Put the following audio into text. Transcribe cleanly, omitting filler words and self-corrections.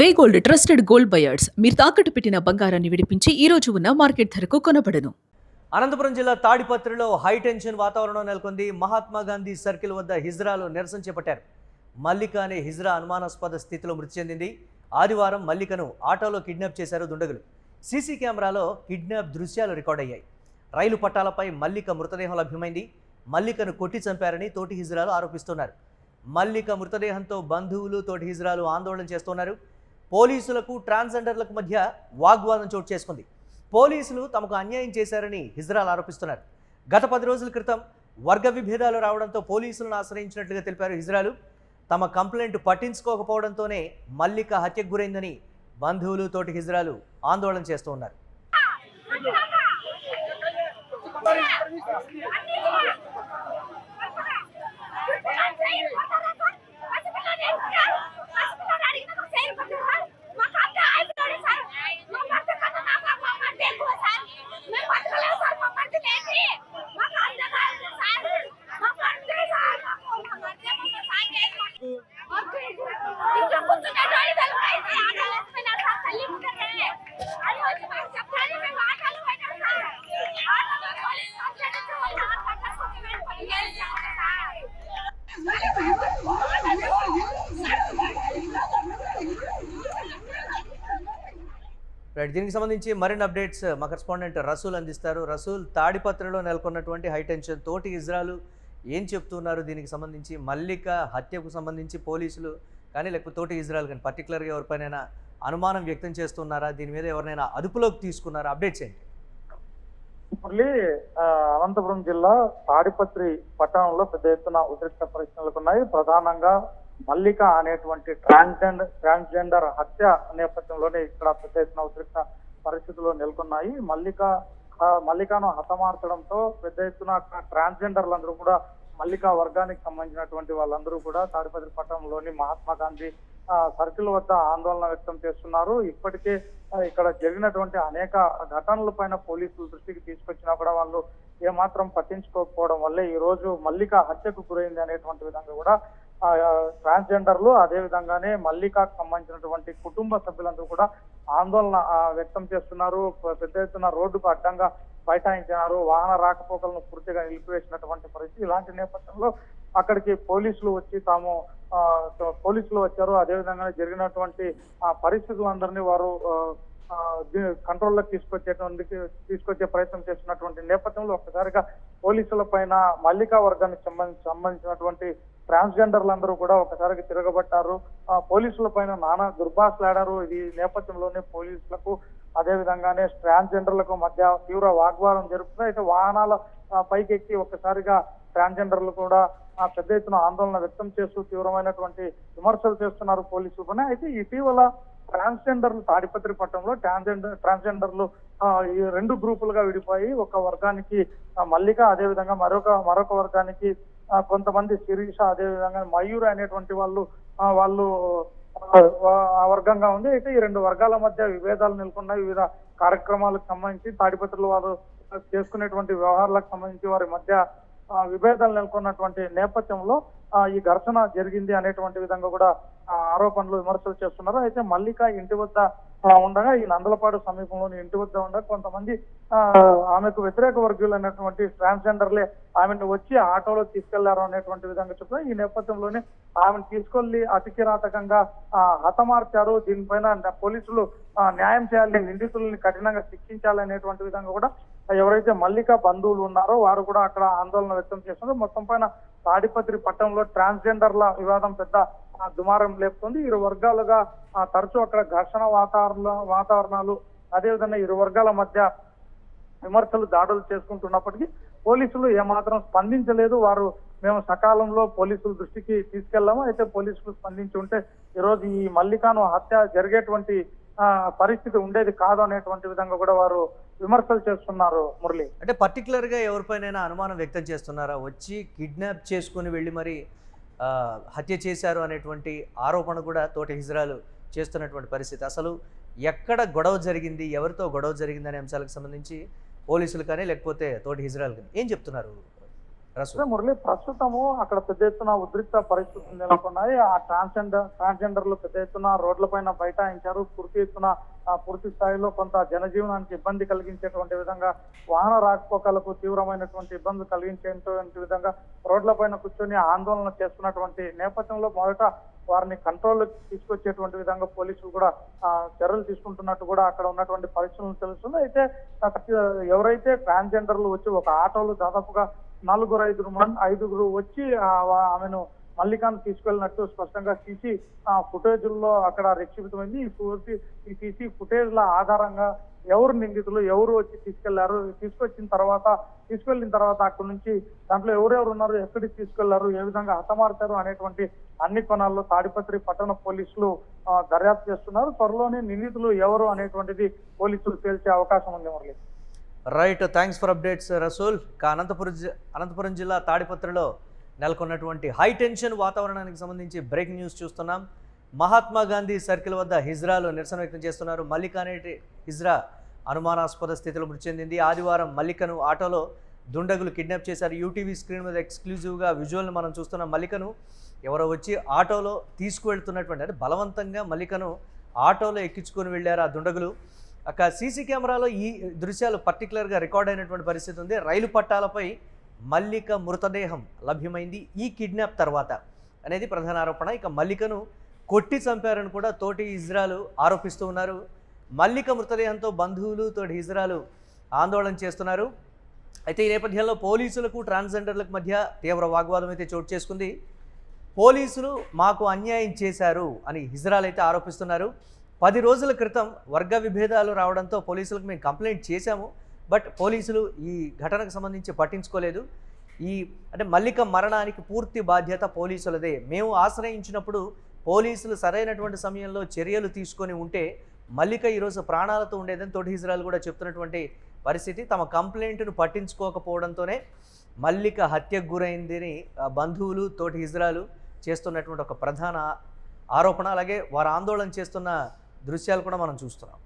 వే gold trusted gold buyers మీరు తాకట్టు పెట్టిన బంగారాన్ని విడిపించి ఈ రోజు ఉన్న మార్కెట్ ధరకు కొనబడను. అనంతపురం జిల్లా తాడిపత్రిలో హై టెన్షన్ వాతావరణం నెలకొంది. మహాత్మా గాంధీ సర్కిల్ వద్ద హిజ్రాలు నిరసన చేపట్టారు. మల్లిక అనే హిజ్రా అనుమానాస్పద స్థితిలో మృతి చెందింది. ఆదివారం మల్లికను ఆటోలో కిడ్నాప్ చేశారు దుండగులు. సీసీ కెమెరాలో కిడ్నాప్ దృశ్యాలు రికార్డ్ అయ్యాయి. రైలు పట్టాలపై మల్లిక మృతదేహం లభ్యమైంది. మల్లికను కొట్టి చంపారని తోటి హిజ్రాలు ఆరోపిస్తున్నారు. మల్లిక మృతదేహంతో బంధువులు తోటి హిజ్రాలు ఆందోళన చేస్తున్నారు. పోలీసులకు ట్రాన్స్జెండర్లకు మధ్య వాగ్వాదం చోటు చేసుకుంది. పోలీసులు తమకు అన్యాయం చేశారని హిజ్రాలు ఆరోపిస్తున్నారు. గత 10 రోజుల క్రితం వర్గ విభేదాలు రావడంతో పోలీసులను ఆశ్రయించినట్లుగా తెలిపారు హిజ్రాలు. తమ కంప్లైంట్ పట్టించుకోకపోవడంతోనే మల్లిక హత్యకు గురైందని బంధువులు తోటి హిజ్రాలు ఆందోళన చేస్తూ ఉన్నారు. దీనికి సంబంధించి మరిన్ని అప్డేట్స్ మా కరెస్పాండెంట్ రసూల్ అందిస్తారు. రసూల్, తాడిపత్రిలో నెలకొన్నటువంటి హై టెన్షన్, తోటి హిజ్రాలు ఏం చెప్తున్నారు? దీనికి సంబంధించి మల్లిక హత్యకు సంబంధించి పోలీసులు కానీ లేకపోతే తోటి హిజ్రాలు కానీ పర్టికులర్గా ఎవరిపైనైనా అనుమానం వ్యక్తం చేస్తున్నారా? దీని మీద ఎవరినైనా అదుపులోకి తీసుకున్నారా? అప్డేట్స్ ఏంటి? మళ్ళీ అనంతపురం జిల్లా తాడిపత్రి పట్టణంలో పెద్ద ఎత్తున ఉద్రిక్త పరిస్థితులు ఉన్నాయి. ప్రధానంగా మల్లిక అనేటువంటి ట్రాన్స్జెండర్ హత్య నేపథ్యంలోనే ఇక్కడ పెద్ద ఎత్తున ఉద్రిక్త పరిస్థితులు నెలకొన్నాయి. మల్లికను హతమార్చడంతో పెద్ద ఎత్తున ట్రాన్స్జెండర్లందరూ కూడా మల్లిక వర్గానికి సంబంధించినటువంటి వాళ్ళందరూ కూడా తాడిపత్రి పట్టణంలోని మహాత్మా గాంధీ సర్కిల్ వద్ద ఆందోళన వ్యక్తం చేస్తున్నారు. ఇప్పటికే ఇక్కడ జరిగినటువంటి అనేక ఘటనల పైన పోలీసుల దృష్టికి తీసుకొచ్చినా కూడా వాళ్ళు ఏమాత్రం పట్టించుకోకపోవడం వల్లే ఈ రోజు మల్లిక హత్యకు గురైంది అనేటువంటి విధంగా కూడా ట్రాన్స్జెండర్లు అదే విధంగానే మల్లికకు సంబంధించినటువంటి కుటుంబ సభ్యులందరూ కూడా ఆందోళన వ్యక్తం చేస్తున్నారు. పెద్ద ఎత్తున రోడ్డుకు అడ్డంగా బైఠాయించినారు. వాహన రాకపోకలను పూర్తిగా నిలిపివేసినటువంటి పరిస్థితి. ఇలాంటి నేపథ్యంలో అక్కడికి పోలీసులు వచ్చారు. అదేవిధంగా జరిగినటువంటి పరిస్థితులందరినీ వారు కంట్రోల్లోకి తీసుకొచ్చే ప్రయత్నం చేస్తున్నటువంటి నేపథ్యంలో ఒక్కసారిగా పోలీసుల పైన మల్లికా వర్గానికి సంబంధించినటువంటి ట్రాన్స్జెండర్లందరూ కూడా ఒకసారికి తిరగబట్టారు. పోలీసుల పైన నానా దుర్భాషలాడారు. ఈ నేపథ్యంలోనే పోలీసులకు అదే విధంగానే ట్రాన్స్జెండర్లకు మధ్య తీవ్ర వాగ్వాదం జరుగుతుంది. అయితే వాహనాల పైకెక్కి ఒక్కసారిగా ట్రాన్స్జెండర్లు కూడా పెద్ద ఎత్తున ఆందోళన వ్యక్తం చేస్తూ తీవ్రమైనటువంటి విమర్శలు చేస్తున్నారు పోలీసులు పైన. అయితే ఇటీవల ట్రాన్స్జెండర్లు తాడిపత్రి పట్టణంలో ట్రాన్స్జెండర్లు ఈ 2 గ్రూపులుగా విడిపోయి ఒక వర్గానికి మల్లిక, అదే విధంగా మరొక వర్గానికి కొంతమంది శిరీష, అదే విధంగా మయూర్ అనేటువంటి వాళ్ళు ఆ వర్గంగా ఉంది. అయితే ఈ 2 వర్గాల మధ్య విభేదాలు నెలకొన్నాయి. వివిధ కార్యక్రమాలకు సంబంధించి తాడిపత్రిలో వారు చేసుకునేటువంటి వ్యవహారాలకు సంబంధించి వారి మధ్య విభేదాలు నెలకొన్నటువంటి నేపథ్యంలో ఈ ఘర్షణ జరిగింది అనేటువంటి విధంగా కూడా ఆరోపణలు విమర్శలు చేస్తున్నారు. అయితే మల్లిక ఇంటి వద్ద ఉండగా ఈ నందలపాడు సమీపంలోని ఇంటి వద్ద ఉండగా కొంతమంది ఆమెకు వ్యతిరేక వర్గీయులు అనేటువంటి ట్రాన్స్జెండర్లే ఆమెను వచ్చి ఆటోలో తీసుకెళ్లారు అనేటువంటి విధంగా చెప్తారు. ఈ నేపథ్యంలోనే ఆమెను తీసుకెళ్లి అతి కిరాతకంగా హతమార్చారు. దీనిపైన పోలీసులు న్యాయం చేయాలి, నిందితుల్ని కఠినంగా శిక్షించాలనేటువంటి విధంగా కూడా ఎవరైతే మల్లిక బంధువులు ఉన్నారో వారు కూడా అక్కడ ఆందోళన వ్యక్తం చేస్తున్నారు. మొత్తం పైన తాడిపత్రి పట్టణంలో ట్రాన్స్జెండర్ల వివాదం పెద్ద దుమారం లేపుతుంది. 2 వర్గాలుగా తరచూ అక్కడ ఘర్షణ వాతావరణాలు అదేవిధంగా 2 వర్గాల మధ్య విమర్శలు దాడులు చేసుకుంటున్నప్పటికీ పోలీసులు ఏమాత్రం స్పందించలేదు. మేము సకాలంలో పోలీసుల దృష్టికి తీసుకెళ్లాము. అయితే పోలీసులు స్పందించి ఉంటే ఈరోజు ఈ మల్లికను హత్య జరిగేటువంటి పరిస్థితి ఉండేది కాదు అనేటువంటి విధంగా కూడా వారు విమర్శలు చేస్తున్నారు. మురళి, అంటే పర్టికులర్గా ఎవరిపైన అనుమానం వ్యక్తం చేస్తున్నారా? వచ్చి కిడ్నాప్ చేసుకుని వెళ్ళి మరి హత్య చేశారు అనేటువంటి ఆరోపణ కూడా తోటి హిజ్రాలు చేస్తున్నటువంటి పరిస్థితి. అసలు ఎక్కడ గొడవ జరిగింది, ఎవరితో గొడవ జరిగింది అనే అంశాలకు సంబంధించి పోలీసులు కానీ లేకపోతే తోటి హిజ్రాలు కానీ ఏం చెప్తున్నారు? రసూల్. మురళి, ప్రస్తుతము అక్కడ పెద్ద ఎత్తున ఉద్రిక్త పరిస్థితులు నెలకొన్నాయి. ఆ ట్రాన్స్జెండర్లు పెద్ద ఎత్తున రోడ్లపైన బైఠాయించారు. పూర్తి స్థాయిలో కొంత జనజీవనానికి ఇబ్బంది కలిగించేటువంటి విధంగా, వాహన రాకపోకలకు తీవ్రమైనటువంటి ఇబ్బంది కలిగించేటువంటి విధంగా రోడ్లపైన కూర్చొని ఆందోళన చేస్తున్నటువంటి నేపథ్యంలో మొదట వారిని కంట్రోల్లోకి తీసుకొచ్చేటువంటి విధంగా పోలీసులు కూడా చర్యలు తీసుకుంటున్నట్టు కూడా అక్కడ ఉన్నటువంటి పరిస్థితులు తెలుస్తుంది. అయితే ఎవరైతే ట్రాన్స్జెండర్లు వచ్చి ఒక ఆటోలో దాదాపుగా 4-5 వచ్చి ఆమెను మల్లికాను తీసుకెళ్ళినట్టు స్పష్టంగా సీసీ ఫుటేజ్లో అక్కడ నిక్షిప్తమైంది. ఈ సీసీ ఫుటేజ్ల ఆధారంగా ఎవరు నిందితులు, ఎవరు వచ్చి తీసుకెళ్లిన తర్వాత అక్కడి నుంచి దాంట్లో ఎవరెవరు ఉన్నారు, ఎక్కడికి తీసుకెళ్లారు, ఏ విధంగా హతమార్చారు అనేటువంటి అన్ని కోణాల్లో తాడిపత్రి పట్టణ పోలీసులు దర్యాప్తు చేస్తున్నారు. త్వరలోనే నిందితులు ఎవరు అనేటువంటిది పోలీసులు తేల్చే అవకాశం ఉంది Murali. Right, thanks for updates Rasool. Anantapur జిల్లా తాడిపత్రిలో నెలకొన్నటువంటి హై టెన్షన్ వాతావరణానికి సంబంధించి బ్రేకింగ్ న్యూస్ చూస్తున్నాం. మహాత్మా గాంధీ సర్కిల్ వద్ద హిజ్రాలు నిరసన వ్యక్తం చేస్తున్నారు. మల్లిక అనే హిజ్రా అనుమానాస్పద స్థితిలో మృతి చెందింది. ఆదివారం మల్లికను ఆటోలో దుండగులు కిడ్నాప్ చేశారు. యూటీవీ స్క్రీన్ మీద ఎక్స్క్లూజివ్గా విజువల్ని మనం చూస్తున్నాం. మల్లికను ఎవరో వచ్చి ఆటోలో తీసుకువెళ్తున్నటువంటి, అంటే బలవంతంగా మల్లికను ఆటోలో ఎక్కించుకొని వెళ్ళారు ఆ దుండగులు. అక్కడ సీసీ కెమెరాలో ఈ దృశ్యాలు పర్టికులర్గా రికార్డ్ అయినటువంటి పరిస్థితి ఉంది. రైలు పట్టాలపై మల్లిక మృతదేహం లభ్యమైంది ఈ కిడ్నాప్ తర్వాత అనేది ప్రధాన ఆరోపణ. ఇక మల్లికను కొట్టి చంపారని కూడా తోటి హిజ్రాలు ఆరోపిస్తూ ఉన్నారు. మల్లిక మృతదేహంతో బంధువులు తోటి హిజ్రాలు ఆందోళన చేస్తున్నారు. అయితే ఈ నేపథ్యంలో పోలీసులకు ట్రాన్స్జెండర్లకు మధ్య తీవ్ర వాగ్వాదం అయితే చోటు చేసుకుంది. పోలీసులు మాకు అన్యాయం చేశారు అని హిజ్రాలు అయితే ఆరోపిస్తున్నారు. 10 రోజుల క్రితం వర్గ విభేదాలు రావడంతో పోలీసులకు మేము కంప్లైంట్ చేశాము, బట్ పోలీసులు ఈ ఘటనకు సంబంధించి పట్టించుకోలేదు. అంటే మల్లిక మరణానికి పూర్తి బాధ్యత పోలీసులదే. మేము ఆశ్రయించినప్పుడు పోలీసులు సరైనటువంటి సమయంలో చర్యలు తీసుకొని ఉంటే మల్లిక ఈరోజు ప్రాణాలతో ఉండేదని తోటి హిజ్రాలు కూడా చెప్తున్నటువంటి పరిస్థితి. తమ కంప్లైంట్ను పట్టించుకోకపోవడంతోనే మల్లిక హత్యకు గురైందని బంధువులు తోటి హిజ్రాలు చేస్తున్నటువంటి ఒక ప్రధాన ఆరోపణ. అలాగే వారు ఆందోళన చేస్తున్న దృశ్యాలు కూడా మనం చూస్తున్నాం.